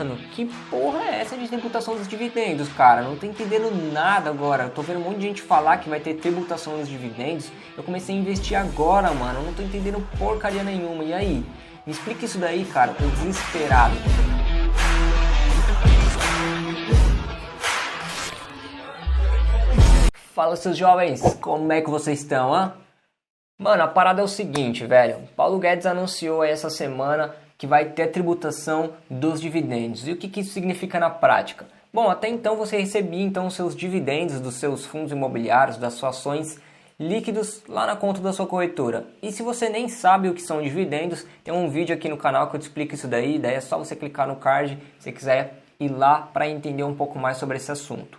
Mano, que porra é essa de tributação dos dividendos, cara? Não tô entendendo nada agora. Eu tô vendo um monte de gente falar que vai ter tributação dos dividendos. Eu comecei a investir agora, mano. Eu não tô entendendo porcaria nenhuma. E aí? Me explica isso daí, cara. Eu tô desesperado. Fala, seus jovens. Como é que vocês estão, hã? Mano, a parada é o seguinte, velho. Paulo Guedes anunciou aí essa semana que vai ter a tributação dos dividendos. E o que isso significa na prática? Bom, até então você recebia então os seus dividendos dos seus fundos imobiliários, das suas ações líquidos lá na conta da sua corretora. E se você nem sabe o que são dividendos, tem um vídeo aqui no canal que eu te explico isso daí. Daí é só você clicar no card se você quiser ir lá para entender um pouco mais sobre esse assunto.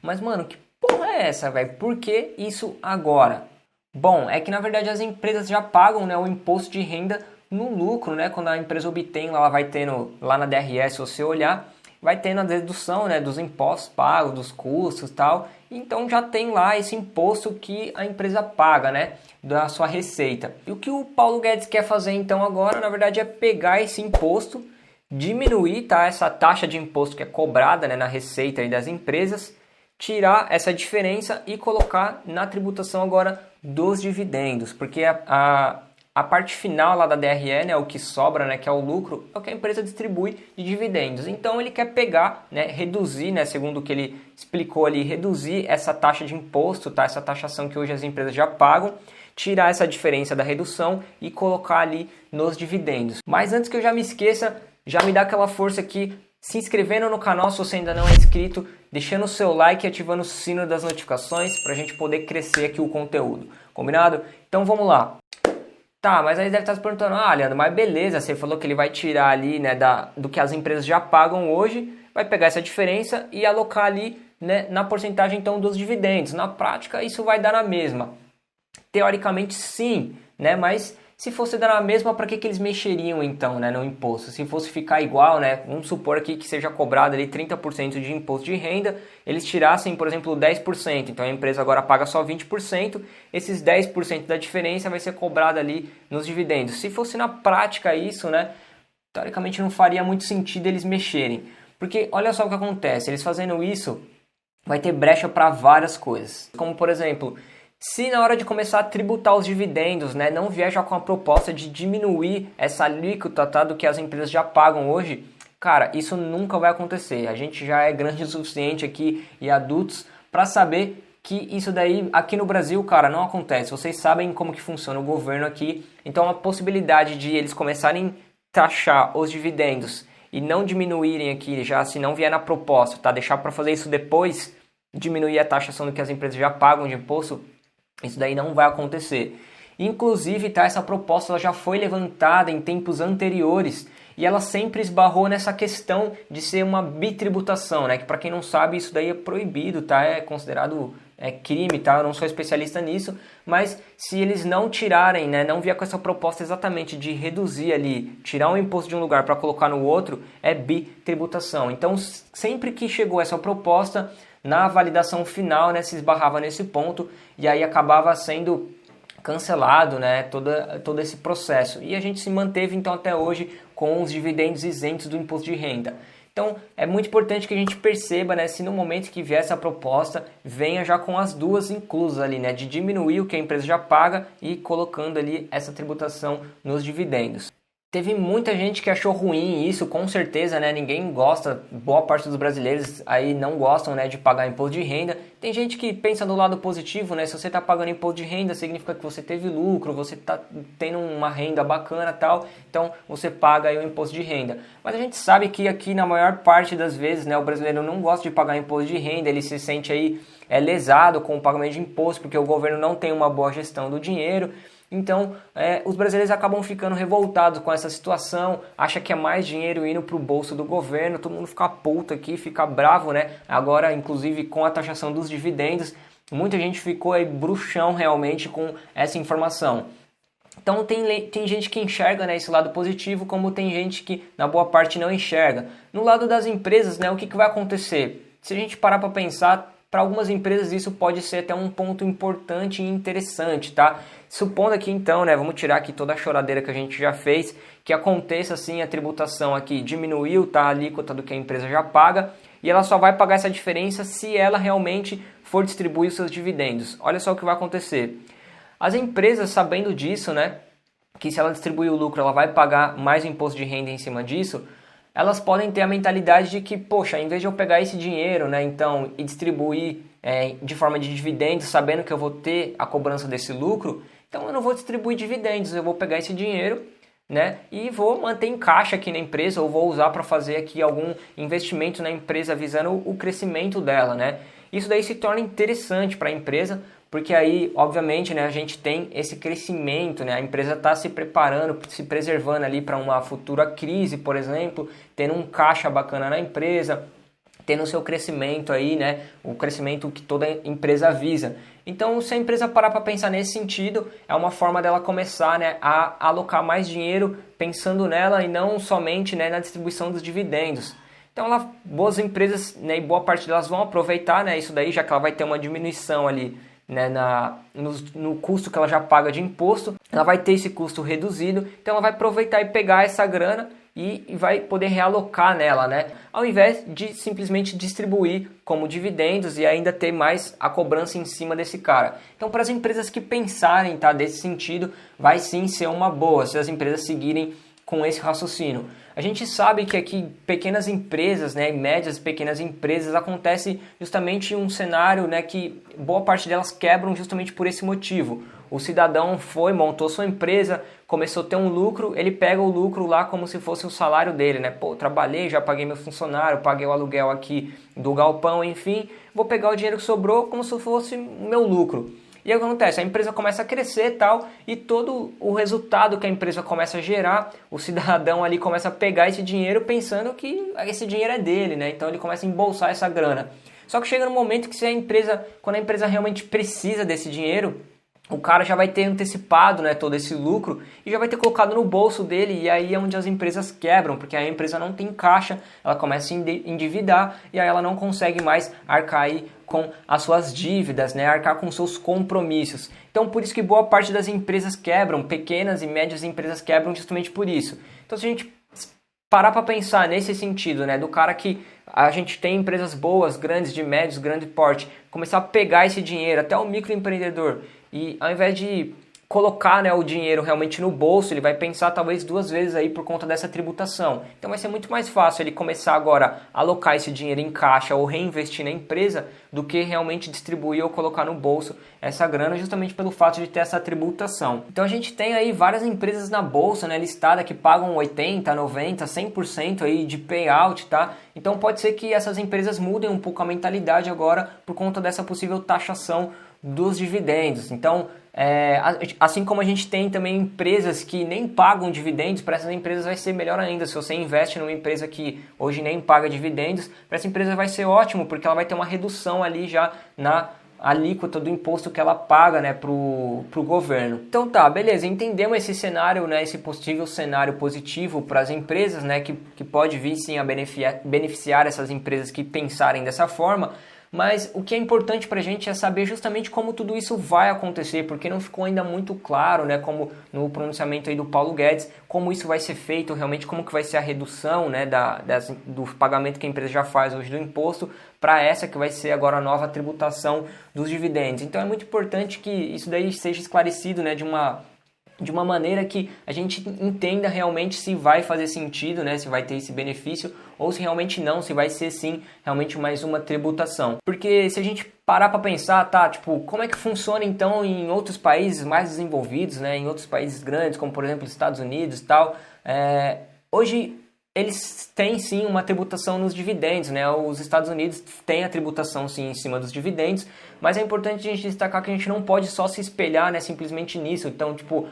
Mas, mano, que porra é essa, velho? Por que isso agora? Bom, é que na verdade as empresas já pagam, né, o imposto de renda no lucro, né? Quando a empresa obtém, ela vai tendo lá na DRE, se você olhar, vai tendo a dedução, né, dos impostos pagos, dos custos e tal. Então já tem lá esse imposto que a empresa paga, né, da sua receita. E o que o Paulo Guedes quer fazer então agora, na verdade, é pegar esse imposto, diminuir, tá, essa taxa de imposto que é cobrada, né, na receita aí das empresas, tirar essa diferença e colocar na tributação agora dos dividendos, porque a parte final lá da DRE, né, o que sobra, né, que é o lucro, é o que a empresa distribui de dividendos. Então ele quer pegar, né, reduzir, né, segundo o que ele explicou ali, reduzir essa taxa de imposto, tá, essa taxação que hoje as empresas já pagam, tirar essa diferença da redução e colocar ali nos dividendos. Mas antes que eu já me esqueça, já me dá aquela força aqui, se inscrevendo no canal se você ainda não é inscrito, deixando o seu like e ativando o sino das notificações para a gente poder crescer aqui o conteúdo. Combinado? Então vamos lá. Tá, mas aí deve estar se perguntando, Leandro, mas beleza, você falou que ele vai tirar ali, né, do que as empresas já pagam hoje, vai pegar essa diferença e alocar ali, né, na porcentagem então dos dividendos. Na prática isso vai dar na mesma. Teoricamente sim, né, mas se fosse dar na mesma, para que eles mexeriam então, né, no imposto? Se fosse ficar igual, né, vamos supor aqui que seja cobrado ali 30% de imposto de renda, eles tirassem, por exemplo, 10%, então a empresa agora paga só 20%, esses 10% da diferença vai ser cobrado ali nos dividendos. Se fosse na prática isso, né, teoricamente não faria muito sentido eles mexerem, porque olha só o que acontece, eles fazendo isso, vai ter brecha para várias coisas, como por exemplo, se na hora de começar a tributar os dividendos, né, não vier já com a proposta de diminuir essa alíquota, tá, do que as empresas já pagam hoje, cara, isso nunca vai acontecer. A gente já é grande o suficiente aqui e adultos para saber que isso daí aqui no Brasil, cara, não acontece. Vocês sabem como que funciona o governo aqui, então a possibilidade de eles começarem a taxar os dividendos e não diminuírem aqui já, se não vier na proposta, tá, deixar para fazer isso depois, diminuir a taxação do que as empresas já pagam de imposto, isso daí não vai acontecer. Inclusive, tá, essa proposta ela já foi levantada em tempos anteriores e ela sempre esbarrou nessa questão de ser uma bitributação, né? Que para quem não sabe, isso daí é proibido, tá? É considerado crime, tá? Eu não sou especialista nisso, mas se eles não tirarem, né, não vier com essa proposta exatamente de reduzir ali, tirar um imposto de um lugar para colocar no outro, é bitributação. Então, sempre que chegou essa proposta, na validação final, né, se esbarrava nesse ponto e aí acabava sendo cancelado, né, todo esse processo. E a gente se manteve então até hoje com os dividendos isentos do imposto de renda. Então é muito importante que a gente perceba, né, se no momento que vier essa proposta, venha já com as duas inclusas ali, né, de diminuir o que a empresa já paga e colocando ali essa tributação nos dividendos. Teve muita gente que achou ruim isso, com certeza, né? Ninguém gosta, boa parte dos brasileiros aí não gostam, né, de pagar imposto de renda. Tem gente que pensa do lado positivo, né? Se você está pagando imposto de renda, significa que você teve lucro, você está tendo uma renda bacana e tal, então você paga aí o imposto de renda. Mas a gente sabe que aqui, na maior parte das vezes, né, o brasileiro não gosta de pagar imposto de renda, ele se sente aí lesado com o pagamento de imposto, porque o governo não tem uma boa gestão do dinheiro. Então, os brasileiros acabam ficando revoltados com essa situação, acha que é mais dinheiro indo para o bolso do governo, todo mundo fica puto aqui, fica bravo, né? Agora, inclusive, com a taxação dos dividendos, muita gente ficou aí bruxão realmente com essa informação. Então, tem gente que enxerga, né, esse lado positivo, como tem gente que, na boa parte, não enxerga. No lado das empresas, né, o que vai acontecer? Se a gente parar para pensar, para algumas empresas isso pode ser até um ponto importante e interessante, tá? Supondo aqui então, né, vamos tirar aqui toda a choradeira que a gente já fez, que aconteça assim, a tributação aqui diminuiu, tá, a alíquota do que a empresa já paga, e ela só vai pagar essa diferença se ela realmente for distribuir os seus dividendos. Olha só o que vai acontecer. As empresas, sabendo disso, né, que se ela distribuir o lucro, ela vai pagar mais imposto de renda em cima disso, elas podem ter a mentalidade de que, poxa, em vez de eu pegar esse dinheiro, né, então, e distribuir de forma de dividendos, sabendo que eu vou ter a cobrança desse lucro, então eu não vou distribuir dividendos, eu vou pegar esse dinheiro, né, e vou manter em caixa aqui na empresa, ou vou usar para fazer aqui algum investimento na empresa visando o crescimento dela, né. Isso daí se torna interessante para a empresa, porque aí, obviamente, né, a gente tem esse crescimento, né, a empresa está se preparando, se preservando ali para uma futura crise, por exemplo, tendo um caixa bacana na empresa, tendo o seu crescimento aí, né, o crescimento que toda empresa visa. Então, se a empresa parar para pensar nesse sentido, é uma forma dela começar, né, a alocar mais dinheiro pensando nela e não somente, né, na distribuição dos dividendos. Então, boas empresas, né, e boa parte delas vão aproveitar, né, isso daí, já que ela vai ter uma diminuição ali, né, no custo que ela já paga de imposto, ela vai ter esse custo reduzido, então ela vai aproveitar e pegar essa grana e vai poder realocar nela, né, ao invés de simplesmente distribuir como dividendos e ainda ter mais a cobrança em cima desse cara. Então, para as empresas que pensarem, tá, desse sentido, vai sim ser uma boa se as empresas seguirem com esse raciocínio. A gente sabe que aqui pequenas empresas, né, médias e pequenas empresas, acontece justamente um cenário, né, que boa parte delas quebram justamente por esse motivo. O cidadão montou sua empresa, começou a ter um lucro, ele pega o lucro lá como se fosse o salário dele, né? Pô, trabalhei, já paguei meu funcionário, paguei o aluguel aqui do galpão, enfim, vou pegar o dinheiro que sobrou como se fosse o meu lucro. E aí o que acontece? A empresa começa a crescer e tal, e todo o resultado que a empresa começa a gerar, o cidadão ali começa a pegar esse dinheiro pensando que esse dinheiro é dele, né? Então ele começa a embolsar essa grana. Só que chega no momento que quando a empresa realmente precisa desse dinheiro, o cara já vai ter antecipado, né, todo esse lucro e já vai ter colocado no bolso dele, e aí é onde as empresas quebram, porque a empresa não tem caixa, ela começa a se endividar e aí ela não consegue mais arcar aí com as suas dívidas, né, arcar com seus compromissos. Então por isso que boa parte das empresas quebram, pequenas e médias empresas quebram justamente por isso. Então se a gente parar para pensar nesse sentido, né, do cara que a gente tem empresas boas, grandes, de médios, grande porte, começar a pegar esse dinheiro, até o microempreendedor, e ao invés de colocar, né, o dinheiro realmente no bolso, ele vai pensar talvez 2 vezes aí por conta dessa tributação. Então vai ser muito mais fácil ele começar agora a alocar esse dinheiro em caixa ou reinvestir na empresa do que realmente distribuir ou colocar no bolso essa grana, justamente pelo fato de ter essa tributação. Então a gente tem aí várias empresas na bolsa, né, listada, que pagam 80, 90, 100% aí de payout, tá? Então pode ser que essas empresas mudem um pouco a mentalidade agora por conta dessa possível taxação dos dividendos. Então, assim como a gente tem também empresas que nem pagam dividendos, para essas empresas vai ser melhor ainda. Se você investe numa empresa que hoje nem paga dividendos, para essa empresa vai ser ótimo, porque ela vai ter uma redução ali já na alíquota do imposto que ela paga, né, pro governo. Então tá, beleza, entendemos esse cenário, né, esse possível cenário positivo para as empresas, né, que pode vir sim a beneficiar essas empresas que pensarem dessa forma. Mas o que é importante para a gente é saber justamente como tudo isso vai acontecer, porque não ficou ainda muito claro, né, como no pronunciamento aí do Paulo Guedes, como isso vai ser feito, realmente como que vai ser a redução, né, do pagamento que a empresa já faz hoje do imposto para essa que vai ser agora a nova tributação dos dividendos. Então é muito importante que isso daí seja esclarecido, né, de uma maneira que a gente entenda realmente se vai fazer sentido, né, se vai ter esse benefício ou se realmente não, se vai ser sim realmente mais uma tributação. Porque se a gente parar para pensar, tá, tipo, como é que funciona então em outros países mais desenvolvidos, né, em outros países grandes, como por exemplo os Estados Unidos e tal, hoje eles têm sim uma tributação nos dividendos, né? Os Estados Unidos têm a tributação sim em cima dos dividendos, mas é importante a gente destacar que a gente não pode só se espelhar, né, simplesmente nisso. Então, tipo,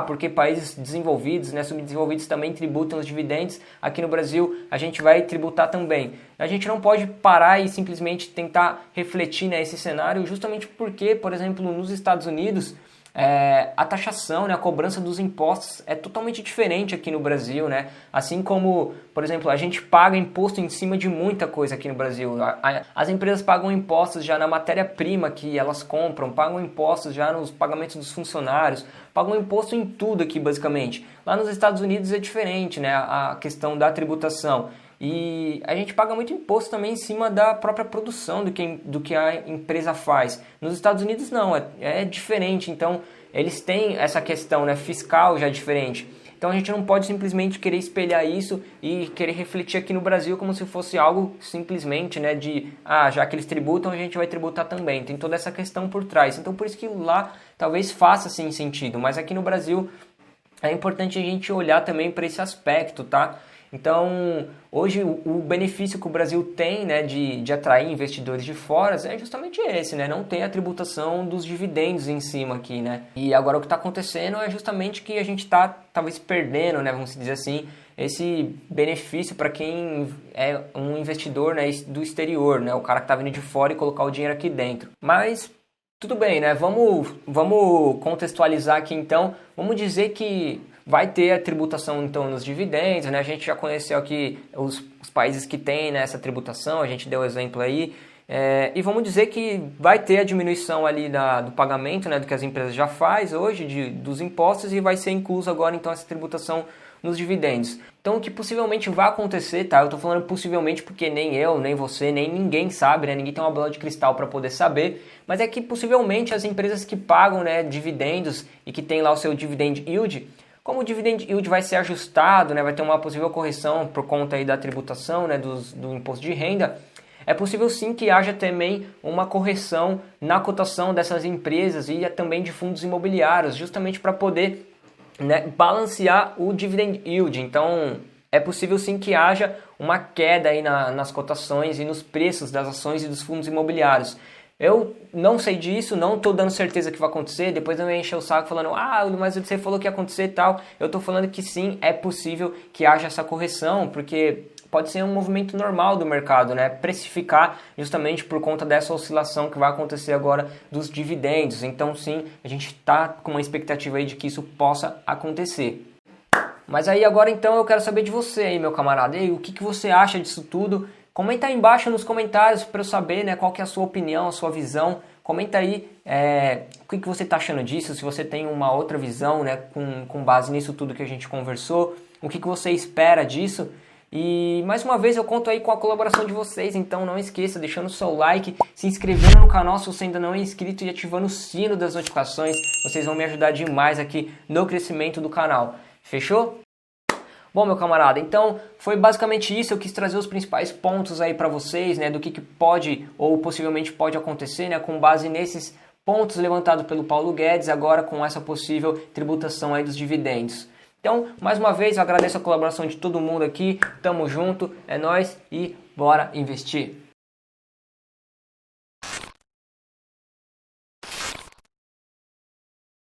porque países desenvolvidos, né, subdesenvolvidos também tributam os dividendos, aqui no Brasil a gente vai tributar também. A gente não pode parar e simplesmente tentar refletir, né, esse cenário, justamente porque, por exemplo, nos Estados Unidos, a taxação, né, a cobrança dos impostos é totalmente diferente aqui no Brasil, né? Assim como, por exemplo, a gente paga imposto em cima de muita coisa aqui no Brasil. As empresas pagam impostos já na matéria-prima que elas compram, pagam impostos já nos pagamentos dos funcionários, pagam imposto em tudo aqui basicamente. Lá nos Estados Unidos é diferente, né, a questão da tributação. E a gente paga muito imposto também em cima da própria produção do que a empresa faz. Nos Estados Unidos não, é diferente. Então eles têm essa questão, né, fiscal já diferente. Então a gente não pode simplesmente querer espelhar isso e querer refletir aqui no Brasil como se fosse algo simplesmente, né, já que eles tributam, a gente vai tributar também. Tem toda essa questão por trás. Então por isso que lá talvez faça sim sentido, mas aqui no Brasil é importante a gente olhar também para esse aspecto, tá? Então, hoje o benefício que o Brasil tem, né, de atrair investidores de fora é justamente esse, né? Não tem a tributação dos dividendos em cima aqui, né? E agora o que está acontecendo é justamente que a gente está talvez perdendo, né, vamos dizer assim, esse benefício para quem é um investidor, né, do exterior, né? O cara que está vindo de fora e colocar o dinheiro aqui dentro. Mas tudo bem, né? Vamos contextualizar aqui então. Vamos dizer que vai ter a tributação então nos dividendos, né? A gente já conheceu aqui os países que têm, né, essa tributação, a gente deu o exemplo aí. E vamos dizer que vai ter a diminuição ali do pagamento, né, do que as empresas já faz hoje, dos impostos, e vai ser incluso agora então essa tributação nos dividendos. Então o que possivelmente vai acontecer, tá? Eu tô falando possivelmente porque nem eu, nem você, nem ninguém sabe, né? Ninguém tem uma bola de cristal para poder saber, mas é que possivelmente as empresas que pagam, né, dividendos e que tem lá o seu dividend yield, como o dividend yield vai ser ajustado, né, vai ter uma possível correção por conta aí da tributação, né, do imposto de renda, é possível sim que haja também uma correção na cotação dessas empresas e também de fundos imobiliários, justamente para poder, né, balancear o dividend yield. Então é possível sim que haja uma queda aí nas cotações e nos preços das ações e dos fundos imobiliários. Eu não sei disso, não estou dando certeza que vai acontecer, depois eu me encher o saco falando, mas você falou que ia acontecer e tal. Eu estou falando que sim, é possível que haja essa correção, porque pode ser um movimento normal do mercado, né? Precificar justamente por conta dessa oscilação que vai acontecer agora dos dividendos. Então sim, a gente está com uma expectativa aí de que isso possa acontecer. Mas aí agora então eu quero saber de você aí, meu camarada. E aí, o que você acha disso tudo? Comenta aí embaixo nos comentários para eu saber, né, qual que é a sua opinião, a sua visão. Comenta aí o que você está achando disso, se você tem uma outra visão, né, com base nisso tudo que a gente conversou. O que você espera disso. E mais uma vez eu conto aí com a colaboração de vocês, então não esqueça, deixando o seu like, se inscrevendo no canal se você ainda não é inscrito e ativando o sino das notificações. Vocês vão me ajudar demais aqui no crescimento do canal. Fechou? Bom, meu camarada, então foi basicamente isso. Eu quis trazer os principais pontos aí para vocês, né, do que pode ou possivelmente pode acontecer, né, com base nesses pontos levantados pelo Paulo Guedes, agora com essa possível tributação aí dos dividendos. Então, mais uma vez, eu agradeço a colaboração de todo mundo aqui. Tamo junto, é nóis e bora investir!